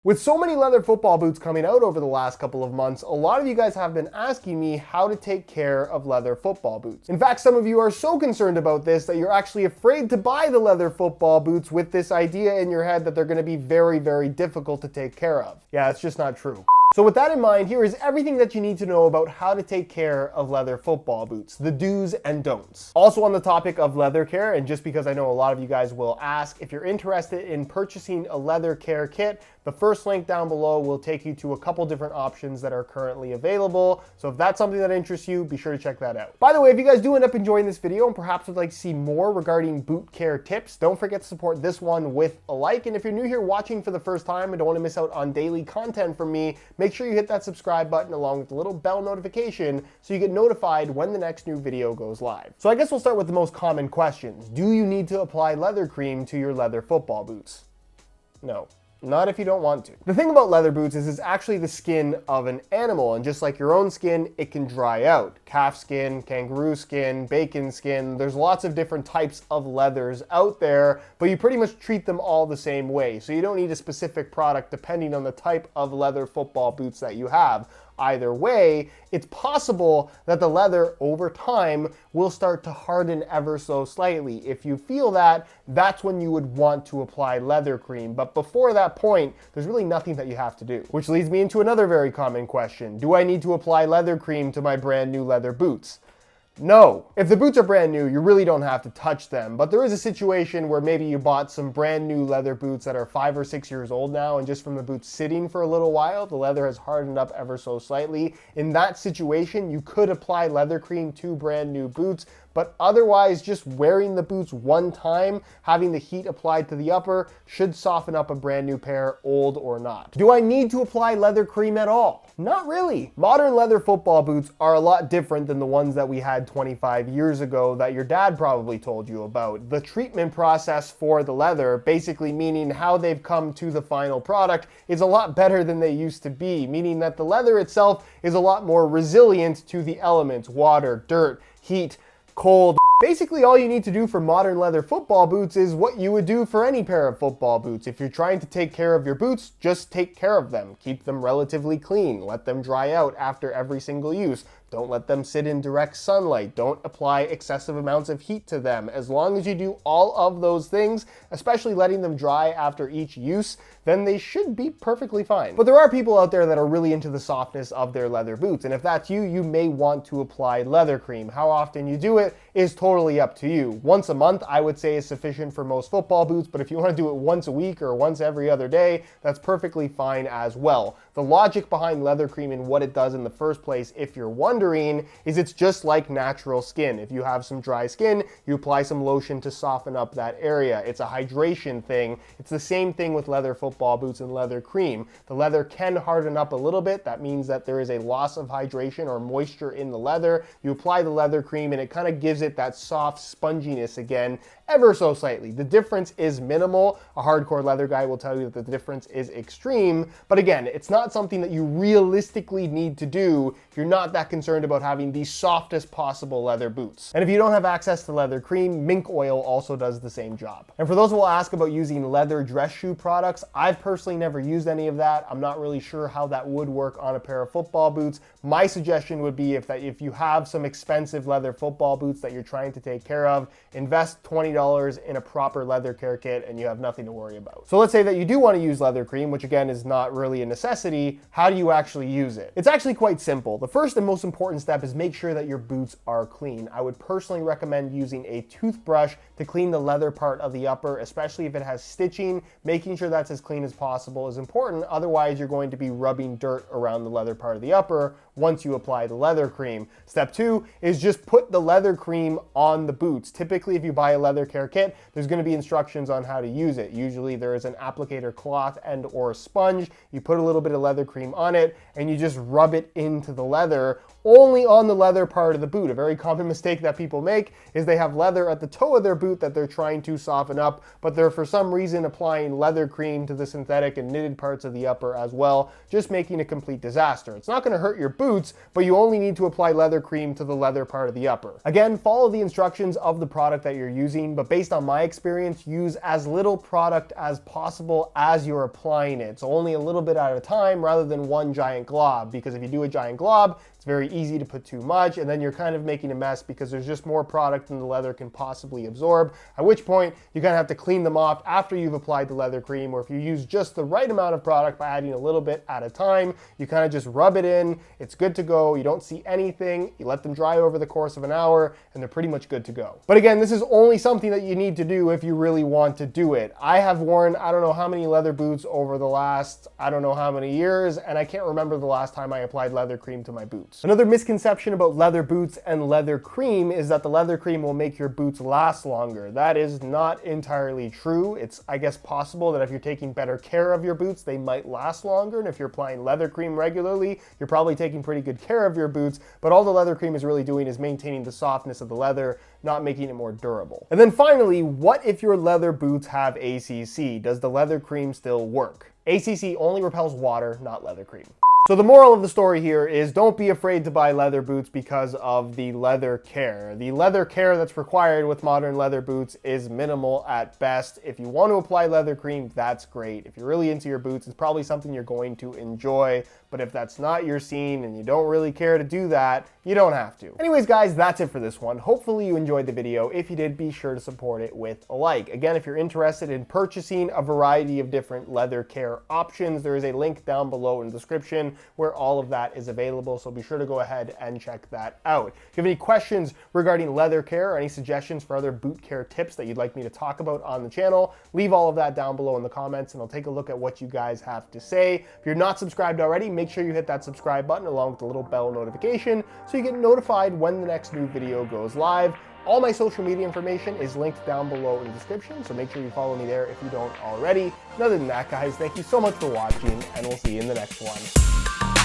With so many leather football boots coming out over the last couple of months, a lot of you guys have been asking me how to take care of leather football boots. In fact, some of you are so concerned about this that you're actually afraid to buy the leather football boots with this idea in your head that they're going to be very, very difficult to take care of. Yeah, it's just not true. So with that in mind, here is everything that you need to know about how to take care of leather football boots, the do's and don'ts. Also on the topic of leather care, and just because I know a lot of you guys will ask, if you're interested in purchasing a leather care kit, the first link down below will take you to a couple different options that are currently available. So if that's something that interests you, be sure to check that out. By the way, if you guys do end up enjoying this video and perhaps would like to see more regarding boot care tips, don't forget to support this one with a like. And if you're new here watching for the first time and don't want to miss out on daily content from me, make sure you hit that subscribe button along with the little bell notification so you get notified when the next new video goes live. So I guess we'll start with the most common questions. Do you need to apply leather cream to your leather football boots? No. Not if you don't want to. The thing about leather boots is it's actually the skin of an animal, and just like your own skin, it can dry out. Calf skin, kangaroo skin, bacon skin, there's lots of different types of leathers out there, but you pretty much treat them all the same way. So you don't need a specific product depending on the type of leather football boots that you have. Either way, it's possible that the leather over time will start to harden ever so slightly. If you feel that, that's when you would want to apply leather cream. But before that point, there's really nothing that you have to do. Which leads me into another very common question. Do I need to apply leather cream to my brand new leather boots? No. If the boots are brand new, you really don't have to touch them. But there is a situation where maybe you bought some brand new leather boots that are 5 or 6 years old now, and just from the boots sitting for a little while, the leather has hardened up ever so slightly. In that situation, you could apply leather cream to brand new boots, but otherwise just wearing the boots one time, having the heat applied to the upper, should soften up a brand new pair, old or not. Do I need to apply leather cream at all? Not really. Modern leather football boots are a lot different than the ones that we had 25 years ago that your dad probably told you about. The treatment process for the leather, basically meaning how they've come to the final product, is a lot better than they used to be, meaning that the leather itself is a lot more resilient to the elements, water, dirt, heat, cold. Basically, all you need to do for modern leather football boots is what you would do for any pair of football boots. If you're trying to take care of your boots, just take care of them. Keep them relatively clean. Let them dry out after every single use. Don't let them sit in direct sunlight. Don't apply excessive amounts of heat to them. As long as you do all of those things, especially letting them dry after each use, then they should be perfectly fine. But there are people out there that are really into the softness of their leather boots. And if that's you, you may want to apply leather cream. How often you do it is totally up to you. Once a month, I would say, is sufficient for most football boots. But if you want to do it once a week or once every other day, that's perfectly fine as well. The logic behind leather cream and what it does in the first place, if you're wondering, is it's just like natural skin. If you have some dry skin, you apply some lotion to soften up that area. It's a hydration thing. It's the same thing with leather football boots and leather cream. The leather can harden up a little bit. That means that there is a loss of hydration or moisture in the leather. You apply the leather cream and it kind of gives it that soft sponginess again, ever so slightly. The difference is minimal. A hardcore leather guy will tell you that the difference is extreme. But again, it's not something that you realistically need to do if you're not that concerned about having the softest possible leather boots. And if you don't have access to leather cream, mink oil also does the same job. And for those who will ask about using leather dress shoe products, I've personally never used any of that. I'm not really sure how that would work on a pair of football boots. My suggestion would be if you have some expensive leather football boots that you're trying to take care of, invest $20 in a proper leather care kit and you have nothing to worry about. So let's say that you do want to use leather cream, which again is not really a necessity. How do you actually use it? It's actually quite simple. The first and most important step is make sure that your boots are clean. I would personally recommend using a toothbrush to clean the leather part of the upper, especially if it has stitching. Making sure that's as clean as possible is important. Otherwise, you're going to be rubbing dirt around the leather part of the upper once you apply the leather cream. Step 2 is just put the leather cream on the boots. Typically, if you buy a leather care kit, there's going to be instructions on how to use it. Usually there is an applicator cloth and or sponge. You put a little bit of leather cream on it and you just rub it into the leather only on the leather part of the boot. A very common mistake that people make is they have leather at the toe of their boot that they're trying to soften up, but they're for some reason applying leather cream to the synthetic and knitted parts of the upper as well, just making a complete disaster. It's not going to hurt your boots, but you only need to apply leather cream to the leather part of the upper. Again, follow the instructions of the product that you're using, but based on my experience, use as little product as possible as you're applying it. So only a little bit at a time rather than one giant glob, because if you do a giant glob, it's very easy to put too much, and then you're kind of making a mess because there's just more product than the leather can possibly absorb, at which point you kind of have to clean them off after you've applied the leather cream. Or if you use just the right amount of product by adding a little bit at a time, you kind of just rub it in, it's good to go, you don't see anything, you let them dry over the course of an hour, and they're pretty much good to go. But again, this is only something that you need to do if you really want to do it. I have worn, I don't know how many leather boots over the last, I don't know how many years, and I can't remember the last time I applied leather cream to my boots. Another misconception about leather boots and leather cream is that the leather cream will make your boots last longer. That is not entirely true. It's, I guess, possible that if you're taking better care of your boots, they might last longer. And if you're applying leather cream regularly, you're probably taking pretty good care of your boots. But all the leather cream is really doing is maintaining the softness of the leather, not making it more durable. And then finally, what if your leather boots have ACC? Does the leather cream still work? ACC only repels water, not leather cream. So the moral of the story here is don't be afraid to buy leather boots because of the leather care. The leather care that's required with modern leather boots is minimal at best. If you want to apply leather cream, that's great. If you're really into your boots, it's probably something you're going to enjoy. But if that's not your scene and you don't really care to do that, you don't have to. Anyways, guys, that's it for this one. Hopefully you enjoyed the video. If you did, be sure to support it with a like. Again, if you're interested in purchasing a variety of different leather care options, there is a link down below in the description where all of that is available. So be sure to go ahead and check that out. If you have any questions regarding leather care or any suggestions for other boot care tips that you'd like me to talk about on the channel, leave all of that down below in the comments and I'll take a look at what you guys have to say. If you're not subscribed already, make sure you hit that subscribe button along with the little bell notification so you get notified when the next new video goes live. All my social media information is linked down below in the description, so make sure you follow me there if you don't already. And other than that, guys, thank you so much for watching, and we'll see you in the next one.